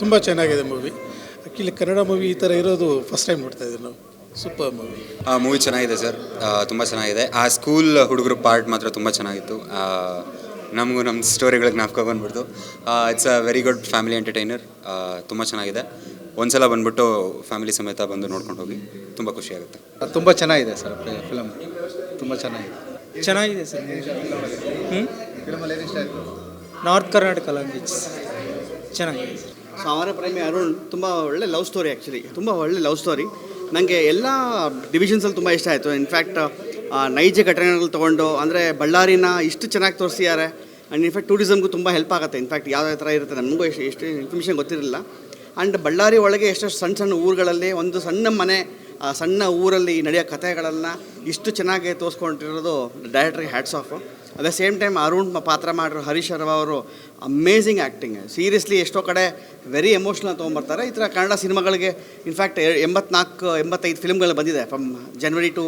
ತುಂಬ ಚೆನ್ನಾಗಿದೆ movie. Actually Kannada movie ಈ ಥರ ಇರೋದು ಫಸ್ಟ್ ಟೈಮ್ ನೋಡ್ತಾ ಇದ್ದೀವಿ ನಾವು. Super movie. ಮೂವಿ ಚೆನ್ನಾಗಿದೆ ಸರ್, ತುಂಬ ಚೆನ್ನಾಗಿದೆ. ಆ ಸ್ಕೂಲ್ ಹುಡುಗರು ಪಾರ್ಟ್ ಮಾತ್ರ ತುಂಬ ಚೆನ್ನಾಗಿತ್ತು. ನಮಗೂ ನಮ್ಮ ಸ್ಟೋರಿಗಳಿಗೆ ಜ್ಞಾಪಕ ಬಂದ್ಬಿಡ್ತು. It's a very good family entertainer. ತುಂಬ ಚೆನ್ನಾಗಿದೆ. ಒಂದ್ಸಲ ಬಂದ್ಬಿಟ್ಟು ಫ್ಯಾಮಿಲಿ ಸಮೇತ ಬಂದು ನೋಡ್ಕೊಂಡು ಹೋಗಿ, ತುಂಬ ಖುಷಿಯಾಗುತ್ತೆ. ತುಂಬ ಚೆನ್ನಾಗಿದೆ ಸರ್ ಫಿಲಮ್, ತುಂಬ ಚೆನ್ನಾಗಿದೆ ಸರ್. ನಾರ್ತ್ ಕರ್ನಾಟಕ ಲ್ಯಾಂಗ್ವೇಜ್ ಚೆನ್ನಾಗಿದೆ ಸರ್. ಅಮರ ಪ್ರೇಮಿ ಅರುಣ್ ತುಂಬ ಒಳ್ಳೆ ಲವ್ ಸ್ಟೋರಿ. ಆ್ಯಕ್ಚುಲಿ ತುಂಬ ಒಳ್ಳೆ ಲವ್ ಸ್ಟೋರಿ. ನನಗೆ ಎಲ್ಲ ಡಿವಿಷನ್ಸಲ್ಲಿ ತುಂಬ ಇಷ್ಟ ಆಯಿತು. ಇನ್ಫ್ಯಾಕ್ಟ್ ನೈಜ ಘಟನೆಗಳು ತೊಗೊಂಡು, ಅಂದರೆ ಬಳ್ಳಾರಿನ ಇಷ್ಟು ಚೆನ್ನಾಗಿ ತೋರಿಸಿದ್ದಾರೆ. ಆ್ಯಂಡ್ ಇನ್ಫ್ಯಾಕ್ಟ್ ಟೂರಿಸಮ್ಗೂ ತುಂಬ ಹೆಲ್ಪ್ ಆಗುತ್ತೆ. ಇನ್ಫ್ಯಾಕ್ಟ್ ಯಾವ ಥರ ಇರುತ್ತೆ ನಮಗೂ ಎಷ್ಟು ಇನ್ಫಾರ್ಮೇಷನ್ ಗೊತ್ತಿರಲಿಲ್ಲ. ಆ್ಯಂಡ್ ಬಳ್ಳಾರಿ ಒಳಗೆ ಎಷ್ಟೆಷ್ಟು ಸಣ್ಣ ಸಣ್ಣ ಊರುಗಳಲ್ಲಿ ಒಂದು ಸಣ್ಣ ಮನೆ, ಸಣ್ಣ ಊರಲ್ಲಿ ನಡೆಯೋ ಕಥೆಗಳನ್ನು ಇಷ್ಟು ಚೆನ್ನಾಗಿ ತೋರಿಸ್ಕೊಂಡಿರೋದು ಡೈರೆಕ್ಟ್ರಿಗೆ hats off. At the same time Arun ಪಾತ್ರ ಮಾಡಿರೋ ಹರೀಶ್ ಶರ್ವ ಅವರು ಅಮೇಝಿಂಗ್ ಆ್ಯಕ್ಟಿಂಗ್. ಸೀರಿಯಸ್ಲಿ ಎಷ್ಟೋ ಕಡೆ ವೆರಿ ಎಮೋಷ್ನಲ್ ತೊಗೊಂಬರ್ತಾರೆ. ಈ ಥರ ಕನ್ನಡ ಸಿನಿಮಾಗಳಿಗೆ ಇನ್ಫ್ಯಾಕ್ಟ್ 84-85 ಫಿಲ್ಮ್ಗಳು ಬಂದಿದೆ ಫ್ರಮ್ ಜನವರಿ ಟು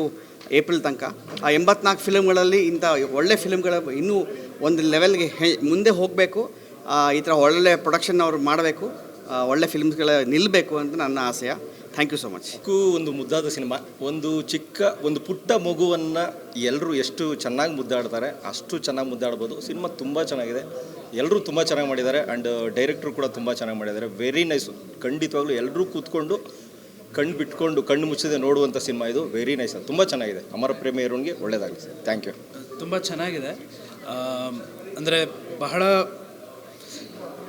ಏಪ್ರಿಲ್ ತನಕ. ಆ 84 ಫಿಲ್ಮ್ಗಳಲ್ಲಿ ಇಂಥ ಒಳ್ಳೆ ಫಿಲ್ಮ್ಗಳ ಇನ್ನೂ ಒಂದು ಲೆವೆಲ್ಗೆ ಮುಂದೆ ಹೋಗಬೇಕು. ಈ ಥರ ಒಳ್ಳೆ ಪ್ರೊಡಕ್ಷನ್ ಅವರು ಮಾಡಬೇಕು, ಒಳ್ಳೆ ಫಿಲ್ಮ್ಸ್ಗಳ ನಿಲ್ಲಬೇಕು ಅಂತ ನನ್ನ ಆಸೆಯ. Thank you so much. ಒಂದು ಮುದ್ದಾದ ಸಿನಿಮಾ. ಒಂದು ಪುಟ್ಟ ಮಗುವನ್ನು ಎಲ್ಲರೂ ಎಷ್ಟು ಚೆನ್ನಾಗಿ ಮುದ್ದಾಡ್ತಾರೆ ಅಷ್ಟು ಚೆನ್ನಾಗಿ ಮುದ್ದಾಡ್ಬೋದು. ಸಿನಿಮಾ ತುಂಬ ಚೆನ್ನಾಗಿದೆ, ಎಲ್ಲರೂ ತುಂಬ ಚೆನ್ನಾಗಿ ಮಾಡಿದ್ದಾರೆ. ಆ್ಯಂಡ್ ಡೈರೆಕ್ಟ್ರು ಕೂಡ ತುಂಬ ಚೆನ್ನಾಗಿ ಮಾಡಿದ್ದಾರೆ. Very nice. ಖಂಡಿತವಾಗ್ಲೂ ಎಲ್ಲರೂ ಕೂತ್ಕೊಂಡು ಕಣ್ಣು ಮುಚ್ಚದೆ ನೋಡುವಂಥ ಸಿನಿಮಾ ಇದು. ವೆರಿ ನೈಸ್, ತುಂಬ ಚೆನ್ನಾಗಿದೆ. ಅಮರ ಪ್ರೇಮಿ ಅರುಣ್ಗೆ ಒಳ್ಳೆಯದಾಗಲಿ ಸರ್. Thank you. ತುಂಬ ಚೆನ್ನಾಗಿದೆ.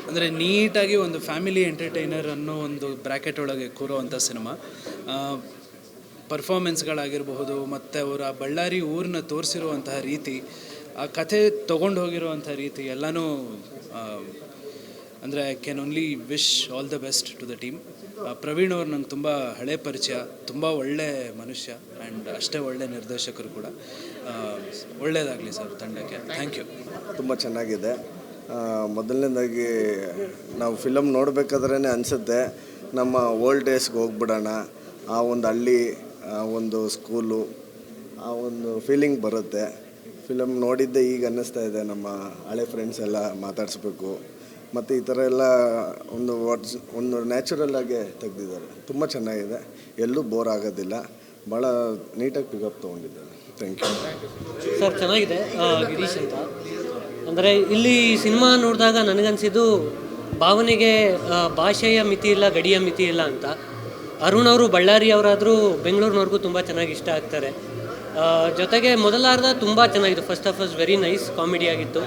ಅಂದರೆ ನೀಟಾಗಿ ಒಂದು ಫ್ಯಾಮಿಲಿ ಎಂಟರ್ಟೈನರ್ ಅನ್ನೋ ಒಂದು ಬ್ರ್ಯಾಕೆಟ್ ಒಳಗೆ ಕೂರುವಂಥ ಸಿನಿಮಾ. ಪರ್ಫಾರ್ಮೆನ್ಸ್ಗಳಾಗಿರಬಹುದು, ಮತ್ತು ಅವರ ಬಳ್ಳಾರಿ ಊರನ್ನ ತೋರಿಸಿರುವಂತಹ ರೀತಿ, ಆ ಕಥೆ ತೊಗೊಂಡು ಹೋಗಿರುವಂಥ ರೀತಿ ಎಲ್ಲನೂ ಅಂದರೆ I can only wish all the best to the team. Praveen ಅವ್ರು ನಂಗೆ ತುಂಬ ಹಳೆ ಪರಿಚಯ, ತುಂಬ ಒಳ್ಳೆ ಮನುಷ್ಯ ಆ್ಯಂಡ್ ಅಷ್ಟೇ ಒಳ್ಳೆ ನಿರ್ದೇಶಕರು ಕೂಡ. ಒಳ್ಳೆಯದಾಗಲಿ ಸರ್ ತಂಡಕ್ಕೆ. Thank you. ತುಂಬ ಚೆನ್ನಾಗಿದೆ. ಮೊದಲನೇದಾಗಿ ನಾವು ಫಿಲಮ್ ನೋಡಬೇಕಾದ್ರೇ ಅನಿಸುತ್ತೆ ನಮ್ಮ ಓಲ್ಡ್ ಡೇಸ್ಗೆ ಹೋಗ್ಬಿಡೋಣ, ಆ ಒಂದು ಹಳ್ಳಿ, ಆ ಒಂದು ಸ್ಕೂಲು, ಆ ಒಂದು ಫೀಲಿಂಗ್ ಬರುತ್ತೆ. ಫಿಲಮ್ ನೋಡಿದ್ದೆ ಈಗ ಅನ್ನಿಸ್ತಾ ಇದೆ, ನಮ್ಮ ಹಳೆ ಫ್ರೆಂಡ್ಸ್ ಎಲ್ಲ ಮಾತಾಡಿಸ್ಬೇಕು. ಮತ್ತು ಈ ಥರ ಎಲ್ಲ ಒಂದು ನ್ಯಾಚುರಲ್ಲಾಗೆ ತೆಗೆದಿದ್ದಾರೆ. ತುಂಬ ಚೆನ್ನಾಗಿದೆ, ಎಲ್ಲೂ ಬೋರ್ ಆಗೋದಿಲ್ಲ, ಭಾಳ ನೀಟಾಗಿ ಪಿಕಪ್ ತೊಗೊಂಡಿದ್ದಾರೆ. Thank you sir. ಚೆನ್ನಾಗಿದೆ. ಗಿರೀಶ್ ಅಂತ. ಅಂದರೆ ಇಲ್ಲಿ ಸಿನಿಮಾ ನೋಡಿದಾಗ ನನಗನ್ಸಿದ್ದು ಭಾವನೆಗೆ ಭಾಷೆಯ ಮಿತಿ ಇಲ್ಲ, ಗಡಿಯ ಮಿತಿ ಇಲ್ಲ ಅಂತ. ಅರುಣ್ ಅವರು ಬಳ್ಳಾರಿಯವರಾದರೂ ಬೆಂಗಳೂರಿನವ್ರಿಗೂ ತುಂಬ ಚೆನ್ನಾಗಿ ಇಷ್ಟ ಆಗ್ತಾರೆ. ಜೊತೆಗೆ ಮೊದಲಾರ್ಧ ತುಂಬ ಚೆನ್ನಾಗಿತ್ತು. First of very nice, comedy ಆಗಿತ್ತು,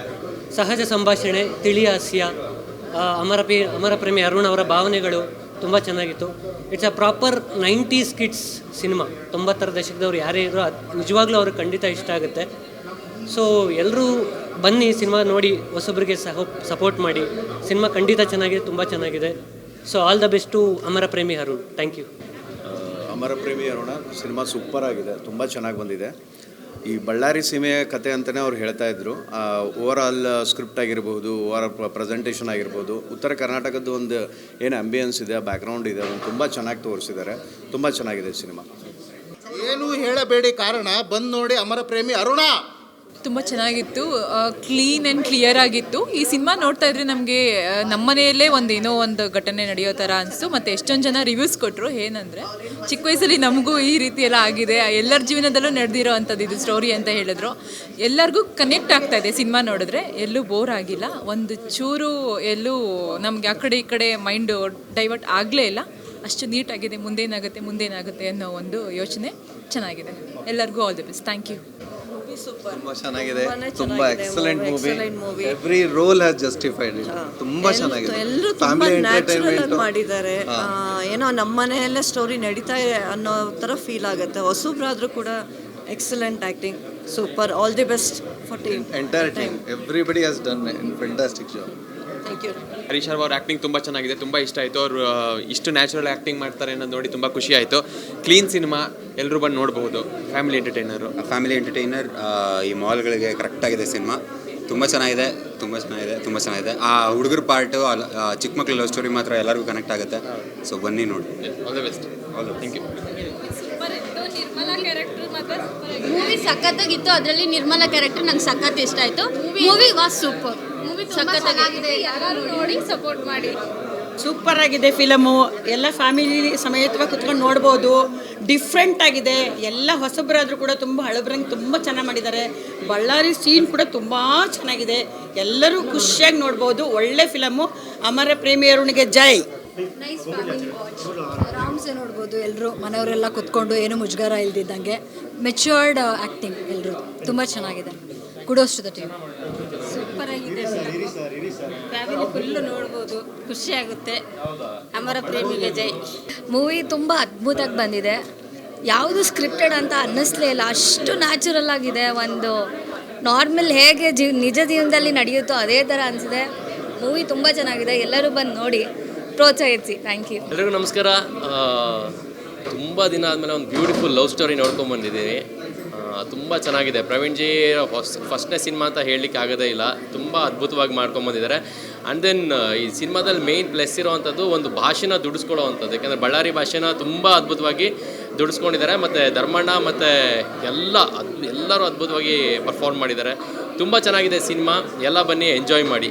ಸಹಜ ಸಂಭಾಷಣೆ, ತಿಳಿ ಹಾಸ್ಯ. ಅಮರ ಪ್ರೇಮಿ ಅರುಣ್ ಅವರ ಭಾವನೆಗಳು ತುಂಬ ಚೆನ್ನಾಗಿತ್ತು. It's a proper 90s kids cinema. 90ರ ದಶಕದವ್ರು ಯಾರೇ ಇರೋ ನಿಜವಾಗ್ಲೂ ಅವ್ರಿಗೆ ಖಂಡಿತ ಇಷ್ಟ ಆಗುತ್ತೆ. ಸೊ ಎಲ್ಲರೂ ಬನ್ನಿ, ಸಿನಿಮಾ ನೋಡಿ, ಹೊಸೊಬ್ಬರಿಗೆ ಸಪೋರ್ಟ್ ಮಾಡಿ. ಸಿನಿಮಾ ಖಂಡಿತ ಚೆನ್ನಾಗಿದೆ, ತುಂಬ ಚೆನ್ನಾಗಿದೆ. So all the best to Amara Premi Arun. Thank you. ಅಮರ ಪ್ರೇಮಿ ಅರುಣ ಸಿನಿಮಾ ಸೂಪರ್ ಆಗಿದೆ, ತುಂಬ ಚೆನ್ನಾಗಿ ಬಂದಿದೆ. ಈ ಬಳ್ಳಾರಿ ಸೀಮೆಯ ಕತೆ ಅಂತಲೇ ಅವ್ರು ಹೇಳ್ತಾ ಇದ್ರು. ಓವರ್ ಆಲ್ ಸ್ಕ್ರಿಪ್ಟ್ ಆಗಿರ್ಬೋದು, ಓವರ್ ಪ್ರೆಸೆಂಟೇಷನ್ ಆಗಿರ್ಬೋದು, ಉತ್ತರ ಕರ್ನಾಟಕದ ಒಂದು ಏನು ಆಂಬಿಯನ್ಸ್ ಇದೆ, ಬ್ಯಾಕ್ಗ್ರೌಂಡ್ ಇದೆ, ಅದನ್ನು ತುಂಬ ಚೆನ್ನಾಗಿ ತೋರಿಸಿದ್ದಾರೆ. ತುಂಬ ಚೆನ್ನಾಗಿದೆ ಸಿನಿಮಾ. ಏನು ಹೇಳಬೇಡಿ, ಕಾರಣ ಬಂದು ನೋಡಿ ಅಮರ ಪ್ರೇಮಿ ಅರುಣ. ತುಂಬ ಚೆನ್ನಾಗಿತ್ತು, ಕ್ಲೀನ್ ಆ್ಯಂಡ್ ಕ್ಲಿಯರ್ ಆಗಿತ್ತು. ಈ ಸಿನಿಮಾ ನೋಡ್ತಾ ಇದ್ರೆ ನಮಗೆ ನಮ್ಮ ಮನೆಯಲ್ಲೇ ಏನೋ ಒಂದು ಘಟನೆ ನಡೆಯೋ ಥರ ಅನಿಸ್ತು. ಮತ್ತು ಎಷ್ಟೊಂದು ಜನ ರಿವ್ಯೂಸ್ ಕೊಟ್ಟರು. ಏನಂದರೆ ಚಿಕ್ಕ ವಯಸ್ಸಲ್ಲಿ ನಮಗೂ ಈ ರೀತಿ ಎಲ್ಲ ಆಗಿದೆ, ಎಲ್ಲರ ಜೀವನದಲ್ಲೂ ನಡೆದಿರೋ ಅಂಥದ್ದು ಇದು ಸ್ಟೋರಿ ಅಂತ ಹೇಳಿದ್ರು. ಎಲ್ಲರಿಗೂ ಕನೆಕ್ಟ್ ಆಗ್ತಾ ಇದೆ ಸಿನಿಮಾ ನೋಡಿದ್ರೆ, ಎಲ್ಲೂ ಬೋರ್ ಆಗಿಲ್ಲ. ಒಂದು ಚೂರು ಎಲ್ಲೂ ನಮಗೆ ಆ ಕಡೆ ಈ ಕಡೆ ಮೈಂಡು ಡೈವರ್ಟ್ ಆಗಲೇ ಇಲ್ಲ. ಅಷ್ಟು ನೀಟಾಗಿದೆ. ಮುಂದೇನಾಗುತ್ತೆ ಅನ್ನೋ ಒಂದು ಯೋಚನೆ ಚೆನ್ನಾಗಿದೆ. ಎಲ್ಲರಿಗೂ all the best. Thank you. ತುಂಬ ಚೆನ್ನಾಗಿದೆ, ತುಂಬ excellent movie. Every role has justified it. ತುಂಬ ಚೆನ್ನಾಗಿದೆ, ಎಲ್ಲರೂ ತುಂಬ ನ್ಯಾಚುರಲ್ ಮಾಡಿದ್ದಾರೆ. ಏನೋ ನಮ್ಮ ಮನೆಯಲ್ಲೇ ಸ್ಟೋರಿ ನಡೀತಾ ಇದೆ ಅನ್ನೋ ಥರ ಫೀಲ್ ಆಗುತ್ತೆ. ಹೊಸಬ್ರಾದ್ರೂ ಕೂಡ excellent acting, super. All the best for team, entire team. Everybody has done fantastic job. Thank you. Harish Sharva ಅವ್ರ ಆ್ಯಕ್ಟಿಂಗ್ ತುಂಬ ಚೆನ್ನಾಗಿದೆ, ತುಂಬ ಇಷ್ಟ ಆಯಿತು. ಅವರು ಇಷ್ಟು ನ್ಯಾಚುರಲ್ ಆ್ಯಕ್ಟಿಂಗ್ ಮಾಡ್ತಾರೆ ಅನ್ನೋದು ನೋಡಿ ತುಂಬ ಖುಷಿ ಆಯಿತು. ಕ್ಲೀನ್ ಸಿನಿಮಾ, ಎಲ್ಲರೂ ಬಂದು ನೋಡ್ಬೋದು. Family entertainer. ಈ ಮಾಲ್ಗಳಿಗೆ ಕರೆಕ್ಟಾಗಿದೆ ಸಿನಿಮಾ. ತುಂಬ ಚೆನ್ನಾಗಿದೆ. ಆ ಹುಡುಗರ ಪಾರ್ಟು, ಚಿಕ್ಕ ಮಕ್ಕಳ ಲವ್ ಸ್ಟೋರಿ ಮಾತ್ರ ಎಲ್ಲರಿಗೂ ಕನೆಕ್ಟ್ ಆಗುತ್ತೆ. ಸೊ ಬನ್ನಿ ನೋಡಿ. All the best. Thank you. Movie ಸಖತ್ತಾಗಿತ್ತು. ಅದರಲ್ಲಿ ನಿರ್ಮಲಾ ಕ್ಯಾರೆಕ್ಟರ್ ನಂಗೆ ಸಖತ್ ಇಷ್ಟ ಆಯಿತು. ಮೂವಿ ವಾಸ್ ಸೂಪರ್, ಸಖತ್ತಾಗಿದೆ. ಯಾರು ನೋಡಿ ಸಪೋರ್ಟ್ ಮಾಡಿ. ಸೂಪರ್ ಆಗಿದೆ ಫಿಲಮು. ಎಲ್ಲ ಫ್ಯಾಮಿಲಿ ಸಮೇತವಾಗಿ ಕುತ್ಕೊಂಡು ನೋಡ್ಬೋದು. ಡಿಫ್ರೆಂಟ್ ಆಗಿದೆ. ಎಲ್ಲ ಹೊಸಬರಾದರೂ ಕೂಡ ತುಂಬ ಹಳಬ್ರಂಗೆ ತುಂಬ ಚೆನ್ನಾಗಿ ಮಾಡಿದ್ದಾರೆ. ಬಳ್ಳಾರಿ ಸೀನ್ ಕೂಡ ತುಂಬ ಚೆನ್ನಾಗಿದೆ. ಎಲ್ಲರೂ ಖುಷಿಯಾಗಿ ನೋಡ್ಬೋದು. ಒಳ್ಳೆ ಫಿಲಮು. ಅಮರ ಪ್ರೇಮಿಯರುಣಿಗೆ ಜೈ. ಆರಾಮ್ಸೆ ನೋಡ್ಬೋದು. ಎಲ್ಲರೂ ಮನೆಯವರೆಲ್ಲ ಕುತ್ಕೊಂಡು ಏನು ಮುಜುಗರ ಇಲ್ದಿದ್ದಂಗೆ. ಮೆಚ್ಯೂರ್ಡ್ ಆ್ಯಕ್ಟಿಂಗ್ ಎಲ್ಲರೂ ತುಂಬ ಚೆನ್ನಾಗಿದೆ. Kudos to the team. Super ಆಗಿದೆ. ಫ್ಯಾಮಿಲಿ ಫುಲ್ಲು ನೋಡ್ಬೋದು, ಖುಷಿ ಆಗುತ್ತೆ. ಅಮರ ಪ್ರೇಮಿಗೆ ಜೈ. ಮೂವಿ ತುಂಬ ಅದ್ಭುತವಾಗಿ ಬಂದಿದೆ. ಯಾವುದು ಸ್ಕ್ರಿಪ್ಟೆಡ್ ಅಂತ ಅನ್ನಿಸ್ಲೇ ಇಲ್ಲ. ಅಷ್ಟು ನ್ಯಾಚುರಲ್ ಆಗಿದೆ. ಒಂದು ನಾರ್ಮಲ್ ಹೇಗೆ ನಿಜ ಜೀವನದಲ್ಲಿ ನಡೆಯುತ್ತೋ ಅದೇ ಥರ ಅನಿಸಿದೆ. ಮೂವಿ ತುಂಬ ಚೆನ್ನಾಗಿದೆ. ಎಲ್ಲರೂ ಬಂದು ನೋಡಿ ಪ್ರೋತ್ಸಾಹಿಸಿ. Thank you. ಎಲ್ರಿಗೂ ನಮಸ್ಕಾರ. ತುಂಬ ದಿನ ಆದಮೇಲೆ ಒಂದು ಬ್ಯೂಟಿಫುಲ್ ಲವ್ ಸ್ಟೋರಿ ನೋಡ್ಕೊಂಬಂದಿದ್ದೀನಿ. ತುಂಬ ಚೆನ್ನಾಗಿದೆ. ಪ್ರವೀಣ್ ಜಿ ಫಸ್ಟ್ನೇ ಸಿನಿಮಾ ಅಂತ ಹೇಳಲಿಕ್ಕೆ ಆಗೋದೇ ಇಲ್ಲ. ತುಂಬ ಅದ್ಭುತವಾಗಿ ಮಾಡ್ಕೊಂಬಂದಿದ್ದಾರೆ. ಆ್ಯಂಡ್ ದೆನ್ ಈ ಸಿನಿಮಾದಲ್ಲಿ ಮೇಯ್ನ್ ಪ್ಲಸ್ ಇರೋವಂಥದ್ದು ಒಂದು ಭಾಷೆನ ದುಡಿಸ್ಕೊಳ್ಳೋ ಅಂಥದ್ದು. ಯಾಕೆಂದರೆ ಬಳ್ಳಾರಿ ಭಾಷೆನ ತುಂಬ ಅದ್ಭುತವಾಗಿ ದುಡಿಸ್ಕೊಂಡಿದ್ದಾರೆ. ಮತ್ತು ಧರ್ಮಣ್ಣ ಮತ್ತು ಎಲ್ಲರೂ ಅದ್ಭುತವಾಗಿ ಪರ್ಫಾರ್ಮ್ ಮಾಡಿದ್ದಾರೆ. ತುಂಬ ಚೆನ್ನಾಗಿದೆ ಸಿನಿಮಾ. ಎಲ್ಲ ಬನ್ನಿ ಎಂಜಾಯ್ ಮಾಡಿ.